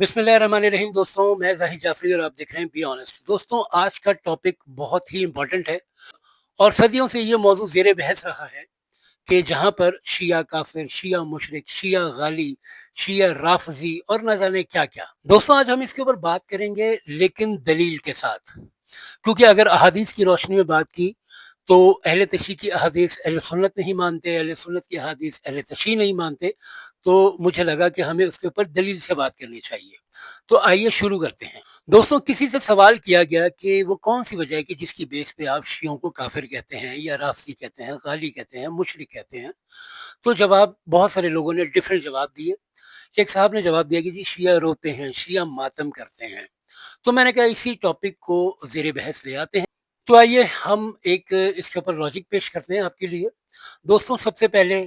बिस्मिल्लाहिर्रहमानिर्रहीम। दोस्तों, मैं ज़ाहिद जाफरी और आप देख रहे हैं बी ऑनेस्ट। दोस्तों, आज का टॉपिक बहुत ही इम्पोर्टेंट है और सदियों से ये मौजू ज़ेर बहस रहा है कि जहाँ पर शिया काफिर, शिया मुशरिक, शिया गाली, शिया राफजी और न जाने क्या क्या। दोस्तों, आज हम इसके ऊपर बात करेंगे लेकिन दलील के साथ, क्योंकि अगर अहादीस की रोशनी में बात की तो अहले तशी की अहादीस अहले सुन्नत नहीं मानते, अहले सुन्नत की अहादीस अहले तशी नहीं मानते। तो मुझे लगा कि हमें उसके ऊपर दलील से बात करनी चाहिए। तो आइए शुरू करते हैं। दोस्तों, किसी से सवाल किया गया कि वो कौन सी वजह है कि जिसकी बेस पे आप शियों को काफिर कहते हैं या राफसी कहते हैं, गाली कहते हैं, मुशरिक कहते हैं। तो जवाब बहुत सारे लोगों ने डिफरेंट जवाब दिए। एक साहब ने जवाब दिया कि जी शिया रोते हैं, शिया मातम करते हैं। तो मैंने कहा इसी टॉपिक को ज़ेरे बहस ले आते हैं। तो आइए हम एक इसके ऊपर लॉजिक पेश करते हैं आपके लिए। दोस्तों, सबसे पहले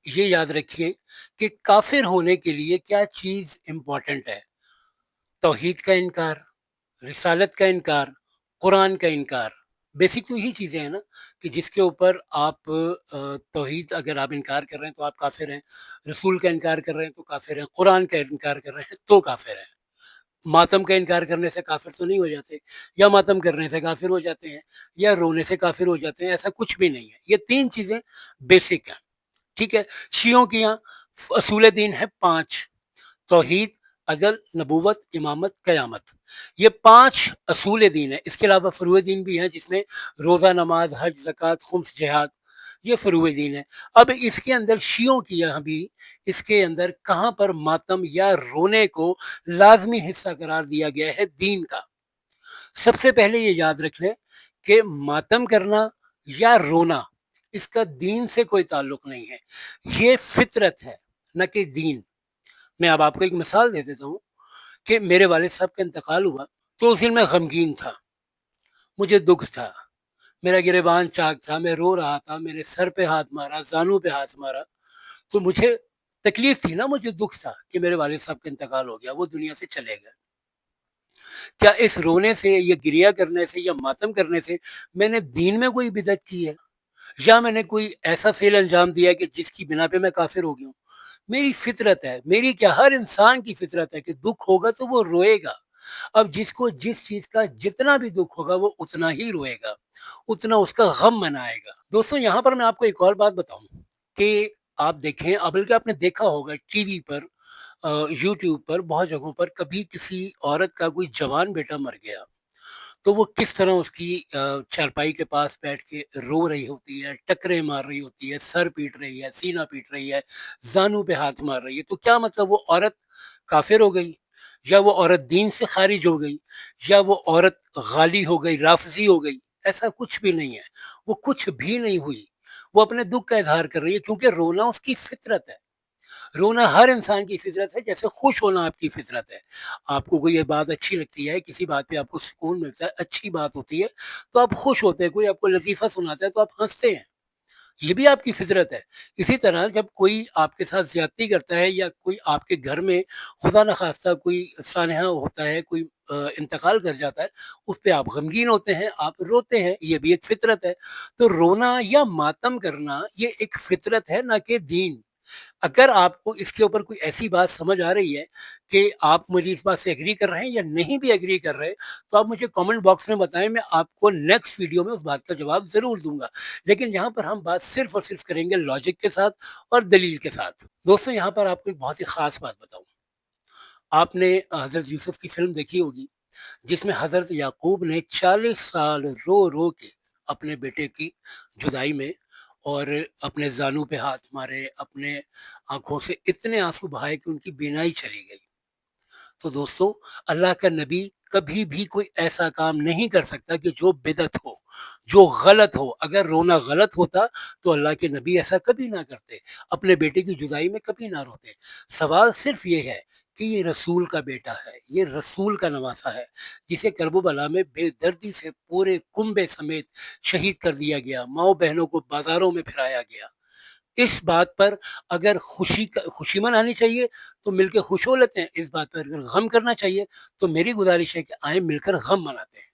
ये याद रखिए कि काफ़िर होने के लिए क्या चीज़ इम्पोर्टेंट है? तौहीद का इनकार, रिसालत का इनकार, कुरान का इनकार। बेसिक तो यही चीज़ें हैं ना कि जिसके ऊपर आप तौहीद अगर आप इनकार कर रहे हैं तो आप काफ़िर हैं, रसूल का इनकार कर रहे हैं तो काफ़िर हैं, कुरान का इनकार कर रहे हैं तो काफ़िर हैं। मातम का इनकार करने से काफ़िर तो नहीं हो जाते, या मातम करने से काफ़िर हो जाते हैं, या रोने से काफ़िर हो जाते हैं, ऐसा कुछ भी नहीं है। ये 3 चीज़ें बेसिक हैं, ठीक है? शियों की यहाँ असूल दीन है 5: तौहीद, अदल, नबूवत, इमामत, क़यामत। ये 5 असूल दीन है। इसके अलावा फ़ुरूए दीन भी हैं जिसमें रोज़ा, नमाज़, हज, ज़कात, खुम्स, जिहाद, ये फ़ुरूए दीन है। अब इसके अंदर शियों की यहाँ भी इसके अंदर कहाँ पर मातम या रोने को लाज़मी हिस्सा करार दिया गया है दीन का। सबसे पहले ये याद रख लें कि मातम करना या रोना इसका दीन से कोई ताल्लुक नहीं है। ये फ़ितरत है, ना कि दीन। मैं अब आपको एक मिसाल दे देता हूँ कि मेरे वालिद साहब का इंतकाल हुआ, तो उस दिन मैं गमगीन था, मुझे दुख था, मेरा गिरेबान चाक था, मैं रो रहा था, मेरे सर पे हाथ मारा, जानू पे हाथ मारा। तो मुझे तकलीफ थी ना, मुझे दुख था कि मेरे वालिद साहब का इंतकाल हो गया, वो दुनिया से चले गए। क्या इस रोने से या गिरिया करने से या मातम करने से मैंने दीन में कोई बिदअत की है, या मैंने कोई ऐसा फेल अंजाम दिया है कि जिसकी बिना पे मैं काफिर हो गया हूँ? मेरी फितरत है, मेरी क्या, हर इंसान की फितरत है कि दुख होगा तो वो रोएगा। अब जिसको जिस चीज का जितना भी दुख होगा वो उतना ही रोएगा, उतना उसका गम मनाएगा। दोस्तों, यहाँ पर मैं आपको एक और बात बताऊं कि आप देखें, अब बल्कि आपने देखा होगा टीवी पर, यूट्यूब पर, बहुत जगहों पर, कभी किसी औरत का कोई जवान बेटा मर गया तो वो किस तरह उसकी चारपाई के पास बैठ के रो रही होती है, टकरे मार रही होती है, सर पीट रही है, सीना पीट रही है, जानू पे हाथ मार रही है। तो क्या मतलब वो औरत काफिर हो गई, या वो औरत दीन से खारिज हो गई, या वो औरत गाली हो गई, राफजी हो गई? ऐसा कुछ भी नहीं है, वो कुछ भी नहीं हुई। वो अपने दुख का इजहार कर रही है, क्योंकि रोना उसकी फितरत है। रोना हर इंसान की फितरत है, जैसे खुश होना आपकी फितरत है। आपको कोई ये बात अच्छी लगती है, किसी बात पे आपको सुकून मिलता है, अच्छी बात होती है, तो आप खुश होते हैं। कोई आपको लतीफ़ा सुनाता है तो आप हँसते हैं, ये भी आपकी फितरत है। इसी तरह जब कोई आपके साथ ज़्यादती करता है, या कोई आपके घर में खुदा न ख़ास्ता कोई सानहा होता है, कोई इंतकाल कर जाता है, उस पे आप गमगीन होते हैं, आप रोते हैं, ये भी एक फितरत है। तो रोना या मातम करना ये एक फितरत है, ना कि दीन। अगर आपको इसके ऊपर कोई ऐसी बात समझ आ रही है कि आप मुझे इस बात से एग्री कर रहे हैं या नहीं भी एग्री कर रहे, तो आप मुझे कमेंट बॉक्स में बताएं, मैं आपको नेक्स्ट वीडियो में उस बात का जवाब ज़रूर दूंगा। लेकिन यहाँ पर हम बात सिर्फ और सिर्फ करेंगे लॉजिक के साथ और दलील के साथ। दोस्तों, यहाँ पर आपको एक बहुत ही ख़ास बात बताऊँ। आपने हज़रत यूसुफ की फ़िल्म देखी होगी, जिसमें हज़रत याकूब ने 40 साल रो-रो के अपने बेटे की जुदाई में, और अपने ज़ानू पे हाथ मारे, अपने आँखों से इतने आँसू बहाए कि उनकी बीनाई चली गई। तो दोस्तों, अल्लाह का नबी कभी भी कोई ऐसा काम नहीं कर सकता कि जो बिदअत हो, जो गलत हो। अगर रोना गलत होता तो अल्लाह के नबी ऐसा कभी ना करते, अपने बेटे की जुदाई में कभी ना रोते। सवाल सिर्फ ये है कि ये रसूल का बेटा है, ये रसूल का नवासा है, जिसे करबला में बेदर्दी से पूरे कुंबे समेत शहीद कर दिया गया, माओ बहनों को बाजारों में फिराया गया। इस बात पर अगर खुशी मनानी चाहिए तो मिलकर खुश हो लेते हैं, इस बात पर अगर गम करना चाहिए तो मेरी गुजारिश है कि आए मिलकर गम मनाते हैं।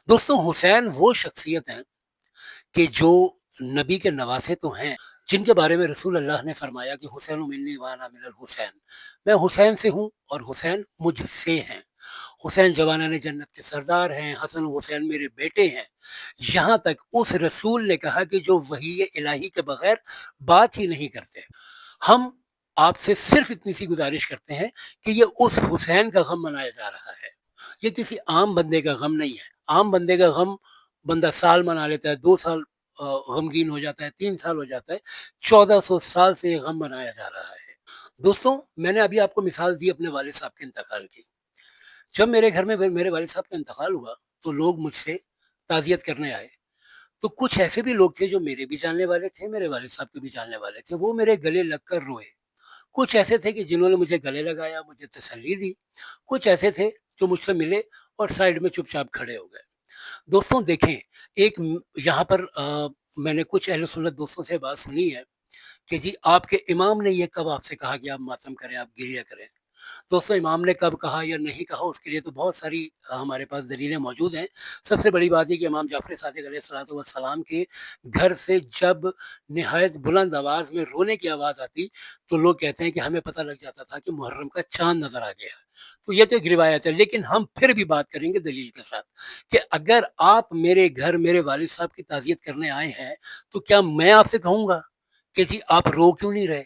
दोस्तों, हुसैन वो शख्सियत हैं कि जो नबी के नवासे तो हैं, जिनके बारे में रसूल अल्लाह ने फरमाया कि हुसैन मिन्नी व अना मिनल हुसैन, मैं हुसैन से हूँ और हुसैन मुझसे हैं। हुसैन जवानाने जन्नत के सरदार हैं, हसन हुसैन मेरे बेटे हैं। यहाँ तक उस रसूल ने कहा कि जो वही इलाही के बगैर बात ही नहीं करते। हम आपसे सिर्फ इतनी सी गुजारिश करते हैं कि ये उस हुसैन का गम मनाया जा रहा है, ये किसी आम बंदे का गम नहीं है। आम बंदे का गम बंदा साल मना लेता है, 2 साल गमगीन हो जाता है, 3 साल हो जाता है। 1400 साल से ये गम मनाया जा रहा है। दोस्तों, मैंने अभी आपको मिसाल दी अपने वालिद साहब के इंतकाल की। जब मेरे घर में मेरे वालिद साहब का इंतकाल हुआ तो लोग मुझसे ताज़ियत करने आए। तो कुछ ऐसे भी लोग थे जो मेरे भी जानने वाले थे, मेरे वालिद साहब के भी जानने वाले थे, वो मेरे गले लगकर रोए। कुछ ऐसे थे कि जिन्होंने मुझे गले लगाया, मुझे तसल्ली दी। कुछ ऐसे थे जो मुझसे मिले और साइड में चुपचाप खड़े हो गए। दोस्तों देखें, एक यहाँ पर मैंने कुछ अहले सुन्नत दोस्तों से बात सुनी है कि जी आपके इमाम ने ये कब आपसे कहा कि आप मातम करें, आप गिरिया करें? दोस्तों, इमाम ने कब कहा या नहीं कहा उसके लिए तो बहुत सारी हमारे पास दलीलें मौजूद हैं। सबसे बड़ी बात ये कि इमाम जाफ़र सादिक़ अलैहिस्सलातु वस्सलाम के घर से जब निहायत बुलंद आवाज़ में रोने की आवाज़ आती, तो लोग कहते हैं कि हमें पता लग जाता था कि मुहर्रम का चाँद नज़र आ गया है। तो ये तो एक रिवायत है, लेकिन हम फिर भी बात करेंगे दलील के साथ कि अगर आप मेरे घर मेरे वालिद साहब की ताज़ियत करने आए हैं, तो क्या मैं आपसे कहूँगा कि जी आप रो क्यों नहीं रहे?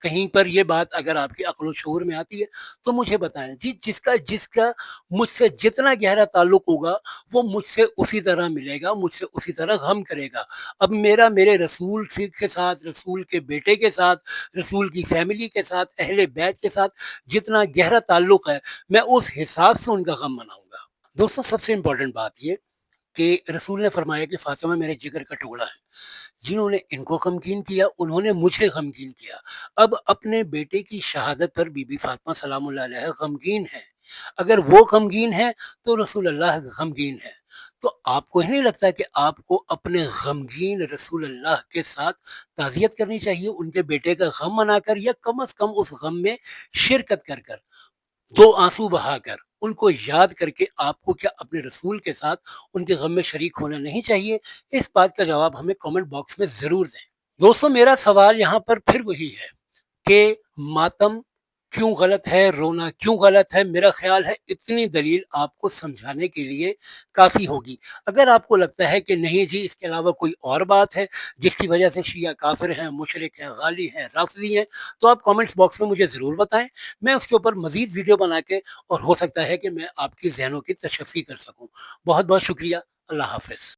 कहीं पर ये बात अगर आपकी अक्ल शऊर में आती है तो मुझे बताएँ। जी, जिसका जिसका मुझसे जितना गहरा ताल्लुक होगा वो मुझसे उसी तरह मिलेगा, मुझसे उसी तरह गम करेगा। अब मेरा मेरे रसूल से के साथ, रसूल के बेटे के साथ, रसूल की फ़ैमिली के साथ, अहले बैत के साथ जितना गहरा ताल्लुक है, मैं उस हिसाब से उनका गम मनाऊँगा। दोस्तों, सबसे इम्पोर्टेंट बात ये कि रसूल ने फरमाया कि फ़ातिमा मेरे जिगर का टुकड़ा है। जिन्होंने इनको गमगीन किया, उन्होंने मुझे गमगीन किया। अब अपने बेटे की शहादत पर बीबी फ़ातिमा सलामुल्लाह अलैहा गमगीन हैं। अगर वो गमगीन हैं, तो रसूल अल्लाह गमगीन हैं। तो आपको ही नहीं लगता कि आपको अपने गमगीन रसूल अल्लाह के साथ ताज़ियत करनी चाहिए, उनके बेटे का गम मनाकर या कम से कम उस गम में शिरकत कर कर? 2 आँसू बहाकर, उनको याद करके आपको क्या अपने रसूल के साथ उनके गम में शरीक होना नहीं चाहिए? इस बात का जवाब हमें कमेंट बॉक्स में ज़रूर दें। दोस्तों, मेरा सवाल यहाँ पर फिर वही है कि मातम क्यों गलत है, रोना क्यों गलत है? मेरा ख़्याल है इतनी दलील आपको समझाने के लिए काफ़ी होगी। अगर आपको लगता है कि नहीं जी इसके अलावा कोई और बात है जिसकी वजह से शिया काफ़िर हैं, मुशरिक हैं, गाली हैं, राफ़िज़ी हैं, तो आप कमेंट्स बॉक्स में मुझे ज़रूर बताएँ। मैं उसके ऊपर मज़ीद वीडियो बना के और हो सकता है कि मैं आपके ज़हनों की तशफ़ी कर सकूँ। बहुत-बहुत शुक्रिया। अल्लाह हाफ़िज़।